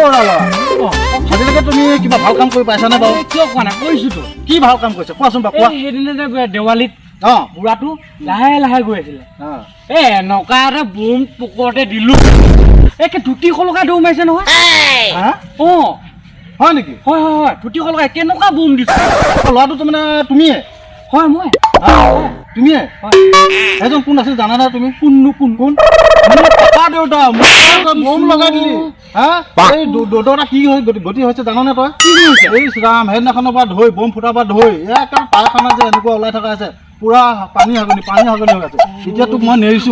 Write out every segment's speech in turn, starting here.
আজিলৈকে তুমি কিবা ভাল কাম কৰি পাইছানে বাৰু? কিয় কোৱা নাই কৈছোতো কি ভাল কাম কৰিছে কোৱাচোন বাৰু কোৱা। সেইদিনা দেৱালীত অঁ বুঢ়াটো লাহে লাহে গৈ আছিলে নকা এটা বোম পকৰতে দিলো একে ধুতি সলকা দৌৰ মাৰিছে নহয়। অঁ হয় নেকি? হয় হয় হয় ধুতি সলকাই কেনেকুৱা বোম দিছে। ল'ৰাটো তাৰমানে তুমিয়ে? হয় মই তুমিয়ে? এজন কোন আছিল জানা না তুমি? কোন মানে ককা দেউতা বোম লগাই দিলি হা? এই দেউতা কি গতি হৈছে জানানে তই? কি হৈছে? এই ৰাম সেইদিনাখনৰ পৰা ধৰি বোম ফুটাৰ পৰা ধৰি একেবাৰে পায়খানা যে এনেকুৱা ওলাই থকা আছে পুৰা পানী হাগনি হৈ আছে। এতিয়া তোক মই নেৰিছো।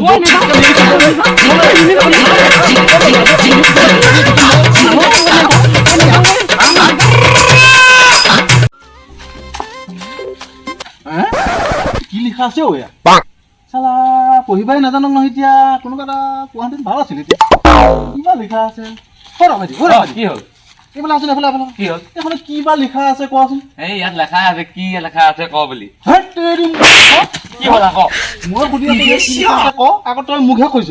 কি লিখা আছে ঐ চালা পঢ়িবাই নাজানো নহয় এতিয়া কোনোবা এটা পোৱাহেঁতেন ভাল আছিল এতিয়া কিবা লিখা আছে কি হ'ল এইফালে আছিল এইফালে কি হ'ল এইফালে কিবা লিখা আছে কোৱাচোন। এই ইয়াত লেখা আছে কি লেখা আছে ক বুলি কি হ'ল আকৌ মই সুধি আছো কি লিখা আছে ক আকৌ তই মুখহে কৈছ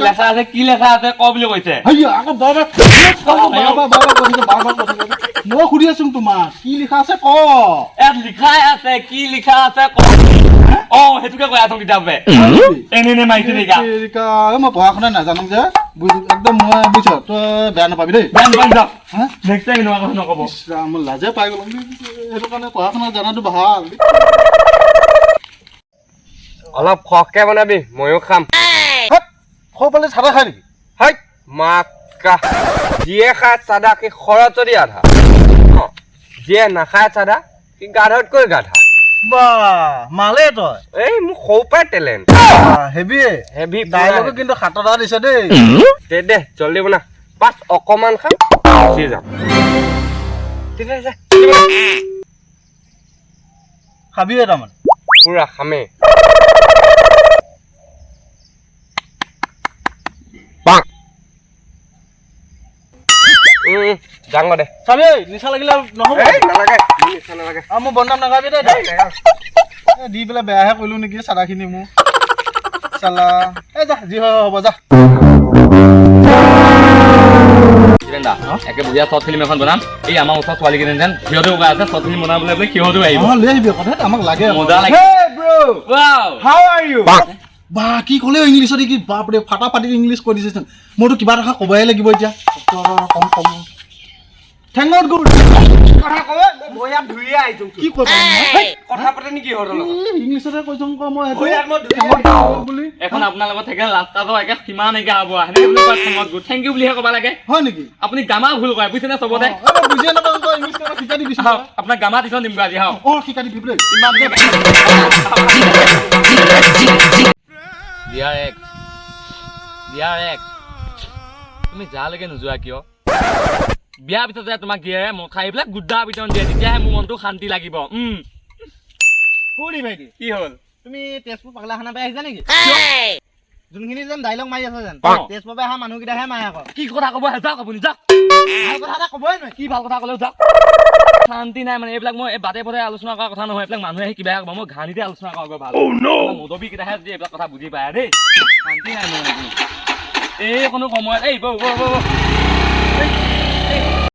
লেখা আছে কি লেখা আছে ক বুলি কৈছে আকৌ বাৰ মই সুধি আছো তোমাক কি লিখা আছে ক। ইয়াত লিখাই আছে কি লিখা আছে ক। অ সেইটোকে কৈ আছো কিতাপে এনে মাৰিছে মই পঢ়া শুনা নাজানো যে একদম মই বুজিছ তই বেয়া নাপাবি দেই নকব মই লাজে পাই গলো সেইটো কাৰণে পঢ়া শুনা জনাটো ভাল। অলপ খৰকে বনাবি ময়ো খাম। সৌ পালে চাদা খাই নেকি? হাই মাকা যিয়ে খায় চাদা সি খৰচৰি আধা যিয়ে নাখায় চাদা সি গাধতকৈ গাধা। বা মালে তই এই মোক সৰু পৰাই টেলেণ্ট হেভি ডাইলগো কিন্তু সাতটা দিছে দেই। দে জলদি বনা পাঁচ অকমান খাম গুচি যাম। খাবি তাৰমানে পুৰা খামে ডাঙৰ দে চাবি নিচা লাগিলে নহ'ব নালাগে নিচা নালাগে মোৰ বদনাম নাগাবি দেই দি পেলাই বেয়াহে কৰিলো নেকি চাদাখিনি মোৰ চালা এই যা যি হয় হ'ব যা। একে বুঢ়িয়া শ্বৰ্ট ফিল্ম এখন বনাম এই আমাৰ ওচৰত ছোৱালী কেইজনী যেন সিহঁতেও ওলাই আছে শ্বৰ্ট ফিল্ম বনাবলৈ বোলে সিহঁতেও আহিব লৈ আহিবি কথা আমাক লাগে মজা লাগে। বা কি ক'লে ইংলিছত কি বাপৰে ফাটা ফাটি ইংলিছ কৈ দিছেচোন মোৰতো কিবা এটা ক'বই লাগিব এতিয়া কম থেংক গড গুড কথা কয় মই ইয়াত ধুইয়ে আহিছো কি কৈ কথা পাতে নেকি হ'ল ইংলিছতে কৈছো মই বুলি এখন আপোনাৰ লগত থাকে ৰাস্তাটো একে সীমা নাইকিয়া হ'ব সেনেকে বুলি কয় থেংক গড থেংক ইউ বুলিহে ক'ব লাগে হয় নেকি? আপুনি গামা ভুল কৰে বুজিছেনে চবতে বুজিয়ে নাপাওঁ তই ইংলিছ শিকাই দিবি আপোনাক গামা টিউচন দিম আজি হওক শিকাই দিবি বোলে ইমান দিয়াৰ এক তুমি যালৈকে নোযোৱা কিয় বিয়াৰ পিছত যে তোমাক দিয়ে মই খাই পেলাই গুদ্দা বিতৰণ দিয়ে তেতিয়াহে মোৰ মনটো শান্তি লাগিব। কি হ'ল তুমি তেজপুৰ পাগলাখানা পৰা আহিছা নেকি? যোনখিনি যেন ডাইলগ মাৰি আছে যেন তেজপুৰৰ পৰা অহা মানুহকেইটাহে মাৰে আকৌ কি কথা ক'ব যাওক আপুনি যাওক ভাল কথা এটা ক'বই নহয় কি ভাল কথা ক'লেও যাওক শান্তি নাই মানে এইবিলাক মই বাটে পথে আলোচনা কৰা কথা নহয় এইবিলাক মানুহে আহি কিবাহে ক'ব মই ঘানিতে আলোচনা কৰাগৈ ভাল মদবী কেইটাহে যদি এইবিলাক কথা বুজি পায় দেই শান্তি নাই মোৰ এই কোনো সময়ত এই